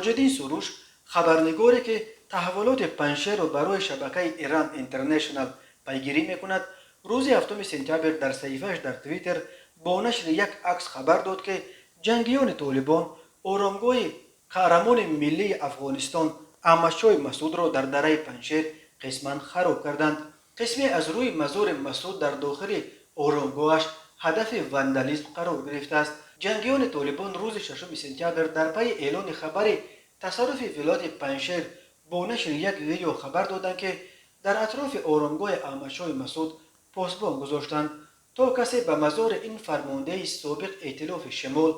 تاج‌الدین سروش خبرنگاری که تحولات پنجشیر را برای شبکه ایران اینترنشنال پیگیری میکند روز هفتم سپتامبر در صحیفه‌اش در توییتر با نشر یک عکس خبر داد که جنگیان طالبان آرامگاه قهرمان ملی افغانستان احمدشاه مسعود را در دره پنجشیر قسما خراب کردند. قسمی از روی مزار مسعود در داخل آرامگاهش هدف وندالیسم قرار گرفته است. جنگیان طالبان روز ششم سپتامبر در پی اعلان خبر تصرف ولایت پنجشیر با نشر یک ویدیو خبر دادند که در اطراف آرامگاه احمدشاه مسعود پاسبان گذاشتند تا کسی به مزار این فرمانده سابق ائتلاف شمال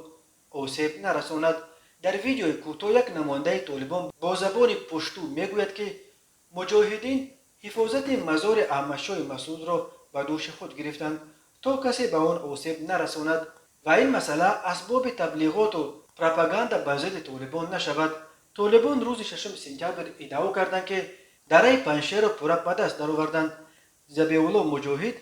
آسیب نرساند. در ویدیوی کوتاه یک نماینده طالبان با زبان پشتو میگوید که مجاهدین حفاظت مزار احمدشاه مسعود را به دوش خود گرفتند تا کسی به آن آسیب نرساند و این مسئله اسباب تبلیغات و پروپاگاندا به ضد طالبان نشود. طالبان روز ششم سپتامبر ادعا کردند که دره پنجشیر را پورا به دست درآوردند. ذبیح الله مجاهد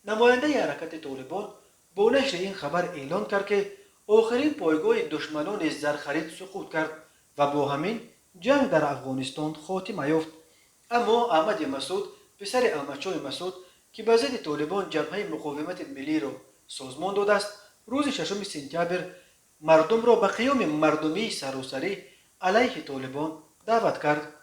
نماینده حرکت طالبان با نشر این خبر اعلان کرد که آخرین پایگاه دشمنان زرخرید سقوط کرد و با همین جنگ در افغانستان خاتمه یافت. اما احمد مسعود پسر احمدشاه مسعود که به ضد طالبان جبهه مقاومت ملی را سازمان داده است روز ششم سپتامبر مردم را به قیام مردمی سراسری علیه طالبان دعوت کرد.